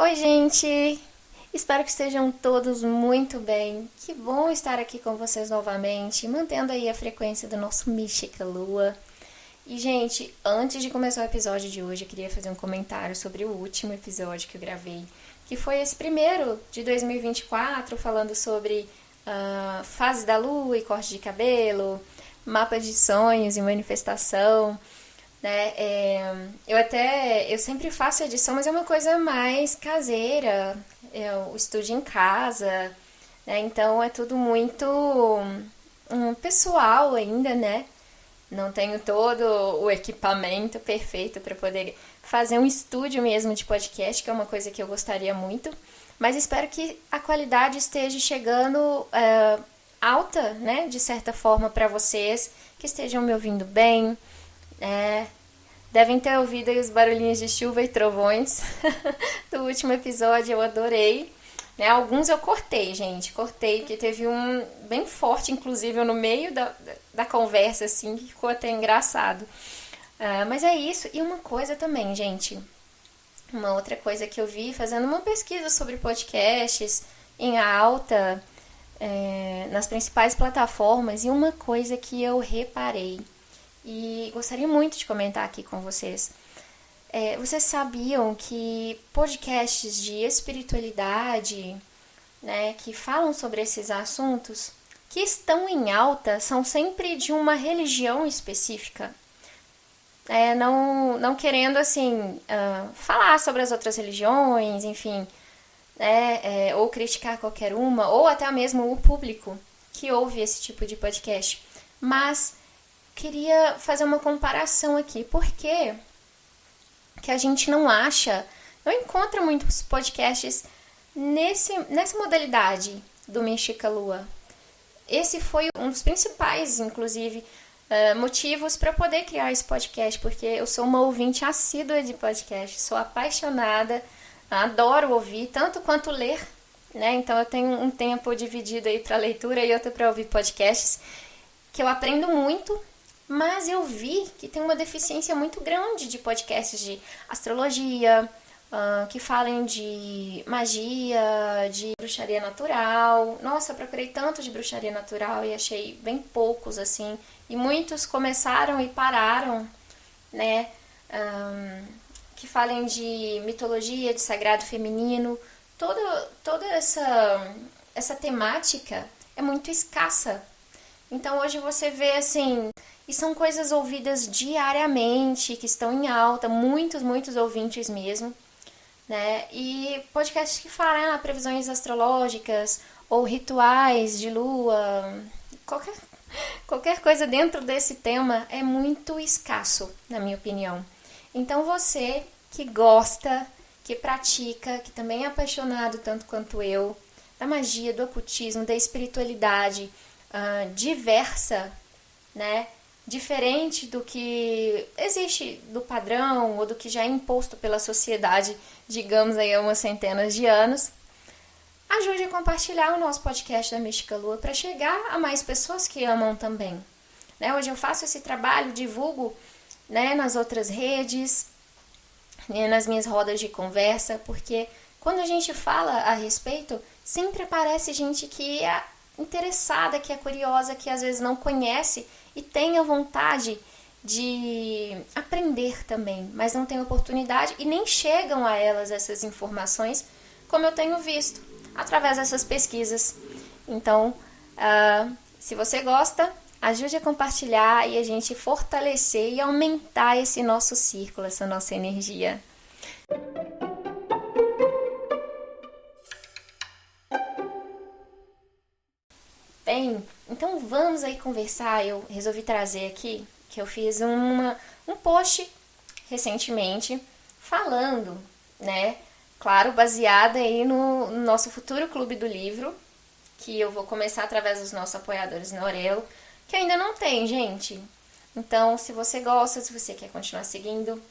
Oi, gente! Espero que estejam todos muito bem. Que bom estar aqui com vocês novamente, mantendo aí a frequência do nosso Mística Lua. E, gente, antes de começar o episódio de hoje, eu queria fazer um comentário sobre o último episódio que eu gravei, que foi esse primeiro de 2024, falando sobre fase da lua e corte de cabelo, mapa de sonhos e manifestação. Né? Eu sempre faço edição, mas é uma coisa mais caseira, eu estudo em casa, né? Então é tudo muito pessoal ainda, né? Não tenho todo o equipamento perfeito para poder fazer um estúdio mesmo de podcast, que é uma coisa que eu gostaria muito, mas espero que a qualidade esteja chegando alta, né? De certa forma para vocês, que estejam me ouvindo bem. Devem ter ouvido aí os barulhinhos de chuva e trovões do último episódio, eu adorei. Né? Alguns eu cortei, gente. Cortei, porque teve um bem forte, inclusive, no meio da conversa, assim, que ficou até engraçado. Mas é isso. E uma coisa também, gente. Uma outra coisa que eu vi fazendo uma pesquisa sobre podcasts em alta, nas principais plataformas, e uma coisa que eu reparei. E gostaria muito de comentar aqui com vocês. Vocês sabiam que podcasts de espiritualidade, né, que falam sobre esses assuntos, que estão em alta, são sempre de uma religião específica? Não querendo, assim, falar sobre as outras religiões, enfim, ou criticar qualquer uma, ou até mesmo o público que ouve esse tipo de podcast. Mas queria fazer uma comparação aqui. Por que a gente não encontra muitos podcasts nessa modalidade do Mística Lua? Esse foi um dos principais, inclusive, motivos para poder criar esse podcast, porque eu sou uma ouvinte assídua de podcast, sou apaixonada, adoro ouvir, tanto quanto ler, né? Então eu tenho um tempo dividido aí para leitura e outro para ouvir podcasts, que eu aprendo muito. Mas eu vi que tem uma deficiência muito grande de podcasts de astrologia, que falem de magia, de bruxaria natural. Nossa, eu procurei tanto de bruxaria natural e achei bem poucos, assim. E muitos começaram e pararam, né? Que falem de mitologia, de sagrado feminino. Toda essa temática é muito escassa. Então hoje você vê, assim, e são coisas ouvidas diariamente, que estão em alta, muitos ouvintes mesmo, né? E podcasts que falam previsões astrológicas ou rituais de lua, qualquer coisa dentro desse tema é muito escasso, na minha opinião. Então você que gosta, que pratica, que também é apaixonado tanto quanto eu, da magia, do ocultismo, da espiritualidade diversa, né? Diferente do que existe do padrão ou do que já é imposto pela sociedade, digamos aí há umas centenas de anos, ajude a compartilhar o nosso podcast da Mística Lua para chegar a mais pessoas que amam também. Né? Hoje eu faço esse trabalho, divulgo, né, nas outras redes, né, nas minhas rodas de conversa, porque quando a gente fala a respeito, sempre aparece gente que é interessada, que é curiosa, que às vezes não conhece e tem a vontade de aprender também, mas não tem oportunidade e nem chegam a elas essas informações, como eu tenho visto, através dessas pesquisas. Então, se você gosta, ajude a compartilhar e a gente fortalecer e aumentar esse nosso círculo, essa nossa energia. Bem, então vamos aí conversar. Eu resolvi trazer aqui que eu fiz um post recentemente falando, né? Claro, baseada aí no nosso futuro Clube do Livro, que eu vou começar através dos nossos apoiadores na Aurelo, que ainda não tem, gente. Então, se você gosta, se você quer continuar seguindo,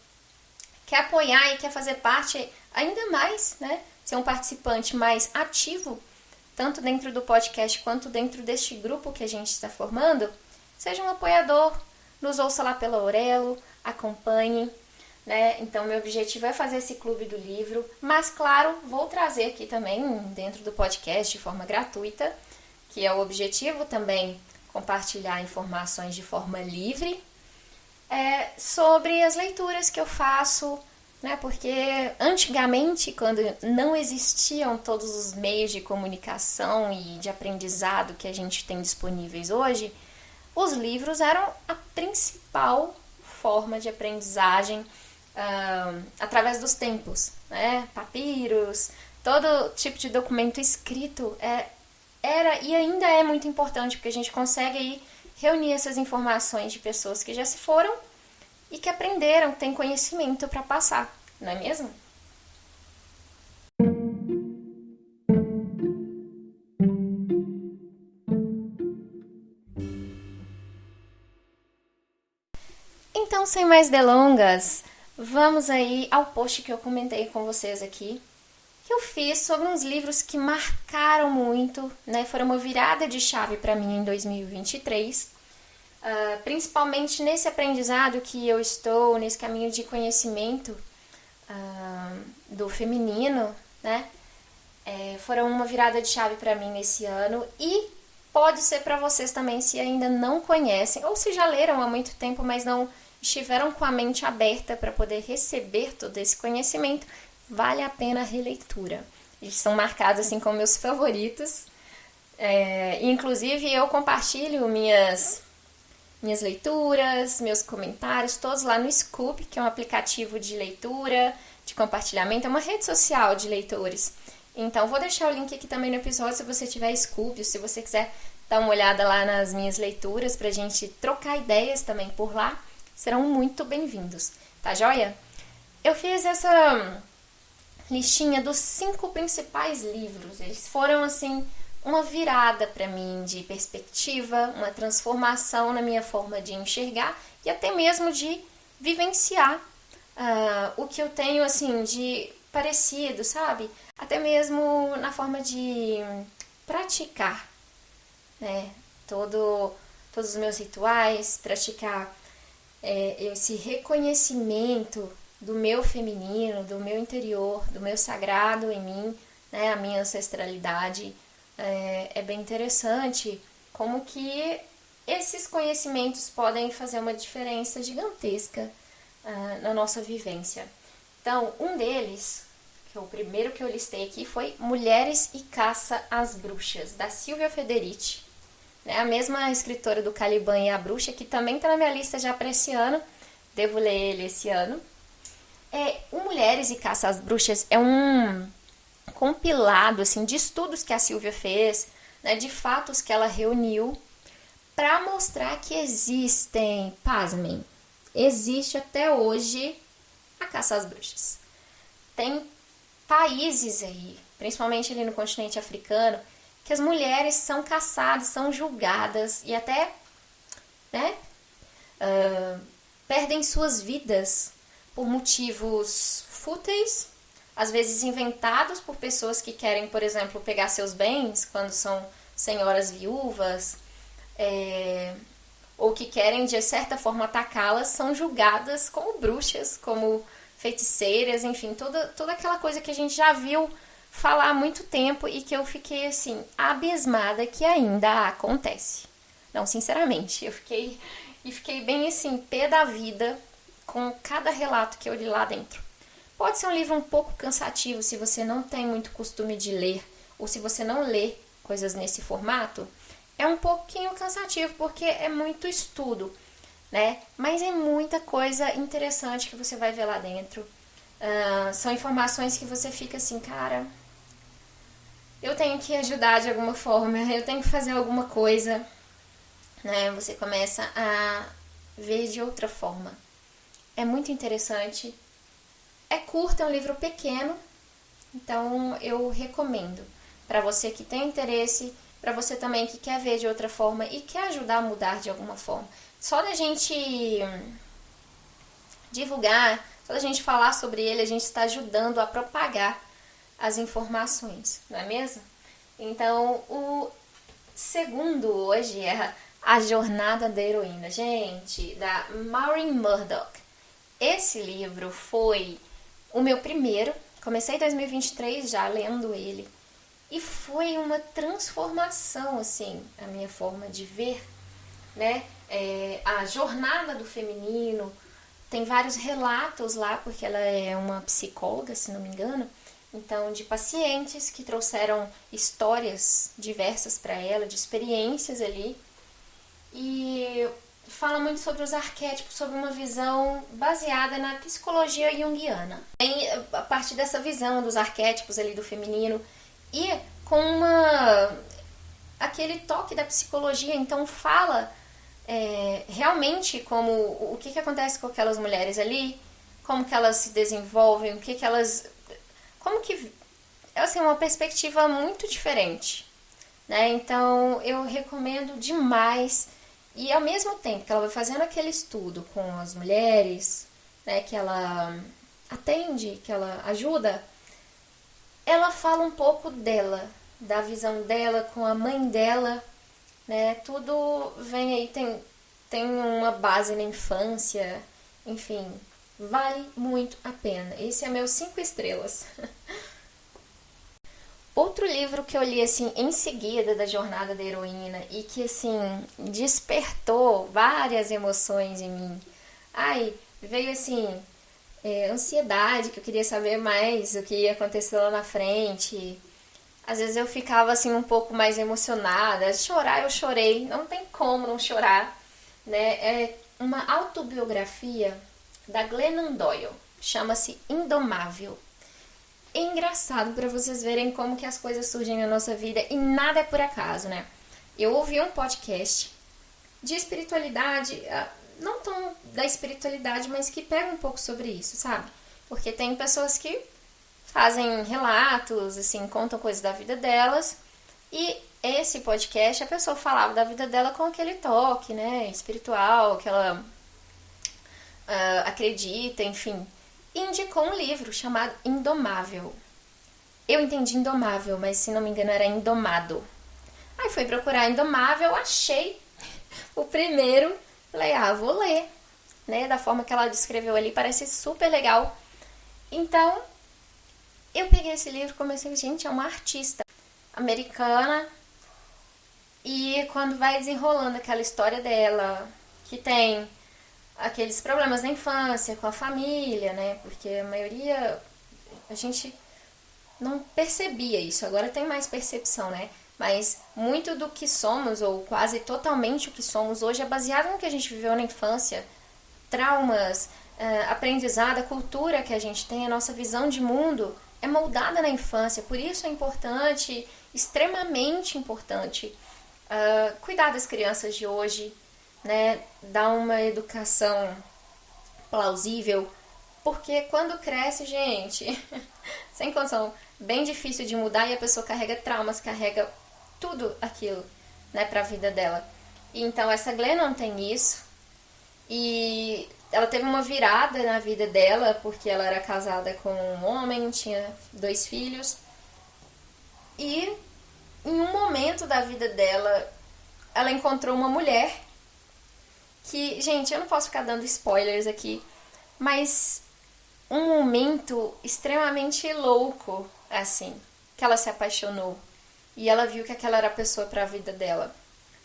quer apoiar e quer fazer parte ainda mais, né? Ser um participante mais ativo, tanto dentro do podcast quanto dentro deste grupo que a gente está formando, seja um apoiador, nos ouça lá pela Aurelo, acompanhe. né? Então, meu objetivo é fazer esse clube do livro, mas, claro, vou trazer aqui também, dentro do podcast, de forma gratuita, que é o objetivo também, compartilhar informações de forma livre, sobre as leituras que eu faço, né? Porque antigamente, quando não existiam todos os meios de comunicação e de aprendizado que a gente tem disponíveis hoje, os livros eram a principal forma de aprendizagem através dos tempos, né? Papiros, todo tipo de documento escrito era e ainda é muito importante, porque a gente consegue aí reunir essas informações de pessoas que já se foram e que aprenderam, têm conhecimento para passar, não é mesmo? Então, sem mais delongas, vamos aí ao post que eu comentei com vocês aqui, que eu fiz sobre uns livros que marcaram muito, né? Foram uma virada de chave para mim em 2023, principalmente nesse aprendizado que eu estou, nesse caminho de conhecimento do feminino, né? Foram uma virada de chave para mim nesse ano e pode ser para vocês também, se ainda não conhecem ou se já leram há muito tempo, mas não estiveram com a mente aberta para poder receber todo esse conhecimento, vale a pena a releitura. Eles são marcados assim como meus favoritos. Inclusive eu compartilho minhas leituras, meus comentários, todos lá no Scoop, que é um aplicativo de leitura, de compartilhamento, é uma rede social de leitores. Então, vou deixar o link aqui também no episódio, se você tiver Scoop, se você quiser dar uma olhada lá nas minhas leituras, pra gente trocar ideias também por lá, serão muito bem-vindos, tá joia? Eu fiz essa listinha dos 5 principais livros, eles foram, assim, uma virada para mim de perspectiva, uma transformação na minha forma de enxergar e até mesmo de vivenciar o que eu tenho, assim, de parecido, sabe? Até mesmo na forma de praticar, né? Todos os meus rituais, praticar esse reconhecimento do meu feminino, do meu interior, do meu sagrado em mim, né? A minha ancestralidade. É bem interessante como que esses conhecimentos podem fazer uma diferença gigantesca na nossa vivência. Então, um deles, que é o primeiro que eu listei aqui, foi Mulheres e Caça às Bruxas, da Silvia Federici. A mesma escritora do Caliban e a Bruxa, que também está na minha lista já para esse ano, devo ler ele esse ano. O Mulheres e Caça às Bruxas é um compilado assim, de estudos que a Silvia fez, né, de fatos que ela reuniu, para mostrar que existem, pasmem, existe até hoje a caça às bruxas. Tem países aí, principalmente ali no continente africano, que as mulheres são caçadas, são julgadas e até, né, perdem suas vidas por motivos fúteis, às vezes inventados por pessoas que querem, por exemplo, pegar seus bens quando são senhoras viúvas, ou que querem, de certa forma, atacá-las, são julgadas como bruxas, como feiticeiras, enfim, toda aquela coisa que a gente já viu falar há muito tempo e que eu fiquei, assim, abismada que ainda acontece. Não, sinceramente, eu fiquei bem, assim, pé da vida com cada relato que eu li lá dentro. Pode ser um livro um pouco cansativo se você não tem muito costume de ler, ou se você não lê coisas nesse formato, é um pouquinho cansativo, porque é muito estudo, né? Mas é muita coisa interessante que você vai ver lá dentro. São informações que você fica assim, cara, eu tenho que ajudar de alguma forma, eu tenho que fazer alguma coisa, né? Você começa a ver de outra forma. É muito interessante. É curto, é um livro pequeno, então eu recomendo para você que tem interesse, para você também que quer ver de outra forma e quer ajudar a mudar de alguma forma. Só da gente divulgar, só da gente falar sobre ele, a gente está ajudando a propagar as informações, não é mesmo? Então, o segundo hoje é A Jornada da Heroína, gente, da Maureen Murdock. Esse livro foi o meu primeiro, comecei em 2023 já lendo ele, e foi uma transformação, assim, a minha forma de ver, né? A jornada do feminino, tem vários relatos lá, porque ela é uma psicóloga, se não me engano, então de pacientes que trouxeram histórias diversas para ela, de experiências ali, e fala muito sobre os arquétipos, sobre uma visão baseada na psicologia junguiana. Tem a partir dessa visão dos arquétipos ali do feminino e com aquele toque da psicologia, então fala realmente como o que acontece com aquelas mulheres ali, como que elas se desenvolvem, o que elas... como que... assim, uma perspectiva muito diferente, né? Então eu recomendo demais. E ao mesmo tempo que ela vai fazendo aquele estudo com as mulheres, né, que ela atende, que ela ajuda, ela fala um pouco dela, da visão dela com a mãe dela, né? Tudo vem aí, tem uma base na infância, enfim, vale muito a pena. Esse é meu 5 estrelas. Outro livro que eu li, assim, em seguida da jornada da heroína e que, assim, despertou várias emoções em mim. Ai, veio, assim, ansiedade, que eu queria saber mais o que ia acontecer lá na frente. Às vezes eu ficava, assim, um pouco mais emocionada. Chorar, eu chorei. Não tem como não chorar, né? É uma autobiografia da Glennon Doyle. Chama-se Indomável. É engraçado para vocês verem como que as coisas surgem na nossa vida e nada é por acaso, né? Eu ouvi um podcast de espiritualidade, não tão da espiritualidade, mas que pega um pouco sobre isso, sabe? Porque tem pessoas que fazem relatos, assim, contam coisas da vida delas, e esse podcast a pessoa falava da vida dela com aquele toque, né, espiritual, que ela acredita, enfim. Indicou um livro chamado Indomável. Eu entendi Indomável, mas se não me engano era Indomado. Aí fui procurar Indomável, achei o primeiro, falei, vou ler, né? Da forma que ela descreveu ali, parece super legal. Então, eu peguei esse livro e comecei, gente, é uma artista americana, e quando vai desenrolando aquela história dela, que tem aqueles problemas na infância, com a família, né? Porque a maioria, a gente não percebia isso, agora tem mais percepção, né? Mas muito do que somos, ou quase totalmente o que somos hoje, é baseado no que a gente viveu na infância. Traumas, aprendizado, a cultura que a gente tem, a nossa visão de mundo é moldada na infância. Por isso é importante, extremamente importante, cuidar das crianças de hoje, né, dar uma educação plausível, porque quando cresce, gente, sem condição, bem difícil de mudar, e a pessoa carrega traumas, carrega tudo aquilo, né, pra vida dela. E então essa Glennon tem isso, e ela teve uma virada na vida dela, porque ela era casada com um homem, tinha 2 filhos, e em um momento da vida dela, ela encontrou uma mulher que, gente, eu não posso ficar dando spoilers aqui, mas um momento extremamente louco, assim, que ela se apaixonou e ela viu que aquela era a pessoa para a vida dela.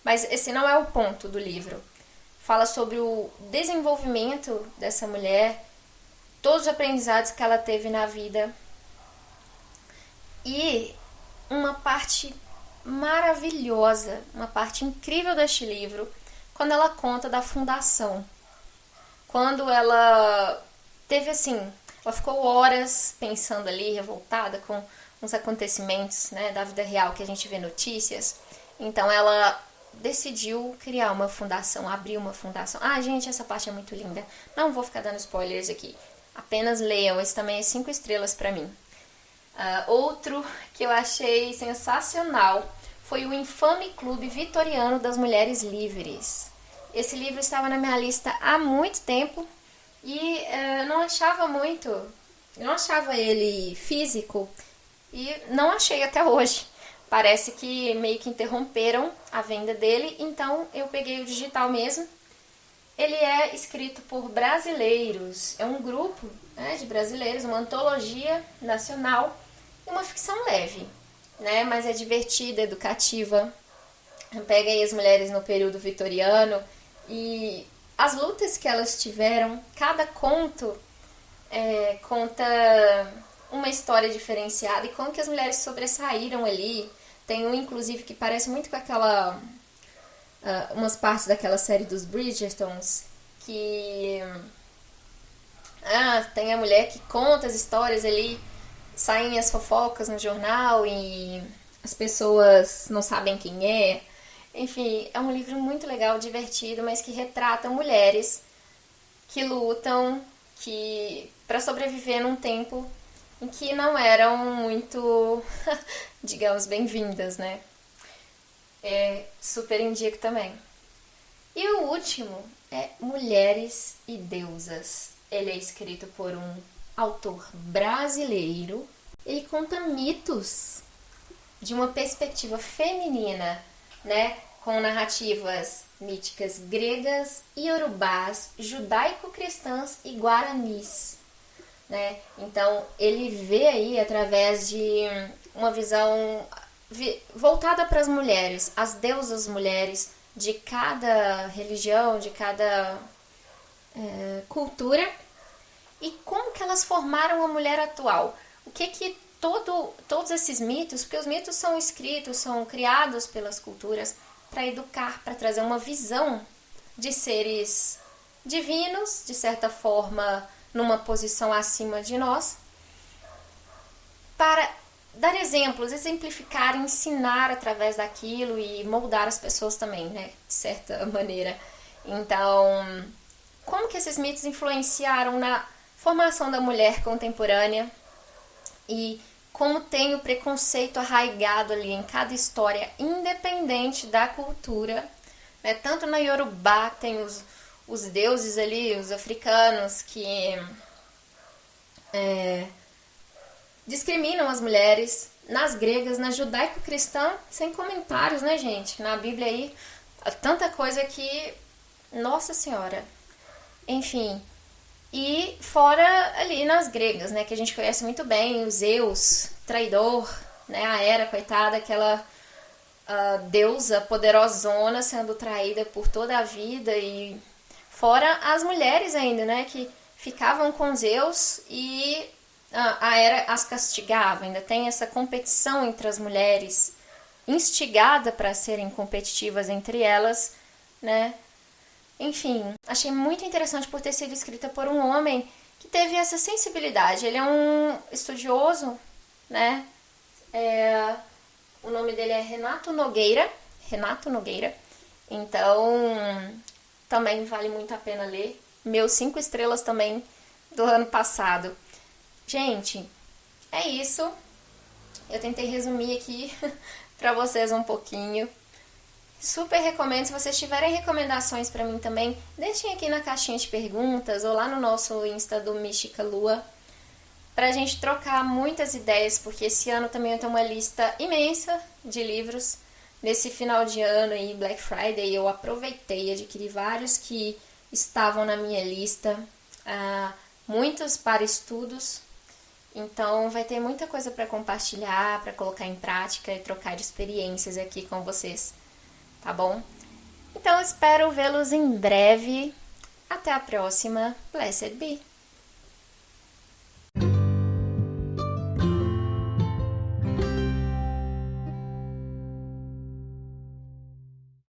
Mas esse não é o ponto do livro. Fala sobre o desenvolvimento dessa mulher, todos os aprendizados que ela teve na vida, e uma parte maravilhosa, uma parte incrível deste livro, quando ela conta da fundação. Quando ela teve, assim, ela ficou horas pensando ali, revoltada com os acontecimentos, né, da vida real que a gente vê notícias. Então ela decidiu criar uma fundação, abrir uma fundação. Gente, essa parte é muito linda. Não vou ficar dando spoilers aqui. Apenas leiam, esse também é 5 estrelas pra mim. Outro que eu achei sensacional foi o Infame Clube Vitoriano das Mulheres Livres. Esse livro estava na minha lista há muito tempo e não achava ele físico e não achei até hoje. Parece que meio que interromperam a venda dele, então eu peguei o digital mesmo. ele é escrito por brasileiros. É um grupo, né, de brasileiros, uma antologia nacional e uma ficção leve, né? Mas é divertida, educativa. Pega aí as mulheres no período vitoriano e as lutas que elas tiveram. Cada conto conta uma história diferenciada e como que as mulheres sobressaíram ali. Tem um, inclusive, que parece muito com aquela... umas partes daquela série dos Bridgertons, que... tem a mulher que conta as histórias ali, saem as fofocas no jornal e as pessoas não sabem quem é. Enfim, é um livro muito legal, divertido, mas que retrata mulheres que lutam para sobreviver num tempo em que não eram muito, digamos, bem-vindas, né? Super indico também. E o último é Mulheres e Deusas. Ele é escrito por um autor brasileiro. Ele conta mitos de uma perspectiva feminina, né? Com narrativas míticas gregas, iorubás, judaico-cristãs e guaranis, né? Então, ele vê aí através de uma visão voltada para as mulheres, as deusas mulheres de cada religião, de cada cultura, e como que elas formaram a mulher atual. O que todos esses mitos, porque os mitos são escritos, são criados pelas culturas para educar, para trazer uma visão de seres divinos, de certa forma, numa posição acima de nós, para dar exemplos, exemplificar, ensinar através daquilo e moldar as pessoas também, né, de certa maneira. Então, como que esses mitos influenciaram na formação da mulher contemporânea e como tem o preconceito arraigado ali em cada história, independente da cultura, né? Tanto na Yorubá tem os deuses ali, os africanos, que discriminam as mulheres. Nas gregas, na judaico-cristã, sem comentários, né, gente? Na Bíblia aí, tanta coisa que... Nossa Senhora! Enfim... E fora ali nas gregas, né, que a gente conhece muito bem, o Zeus, traidor, né, a Hera, coitada, aquela deusa poderosona sendo traída por toda a vida, e fora as mulheres ainda, né, que ficavam com Zeus e a Hera as castigava. Ainda tem essa competição entre as mulheres, instigada para serem competitivas entre elas, né. Enfim, achei muito interessante por ter sido escrita por um homem que teve essa sensibilidade. Ele é um estudioso, né? O nome dele é Renato Nogueira. Então, também vale muito a pena ler. Meus 5 estrelas também do ano passado. Gente, é isso. Eu tentei resumir aqui pra vocês um pouquinho. Super recomendo. Se vocês tiverem recomendações pra mim também, deixem aqui na caixinha de perguntas ou lá no nosso Insta do Mística Lua, pra gente trocar muitas ideias, porque esse ano também eu tenho uma lista imensa de livros. Nesse final de ano e Black Friday eu aproveitei e adquiri vários que estavam na minha lista, muitos para estudos. Então vai ter muita coisa para compartilhar, para colocar em prática e trocar experiências aqui com vocês. Tá bom? Então eu espero vê-los em breve. Até a próxima. Blessed be!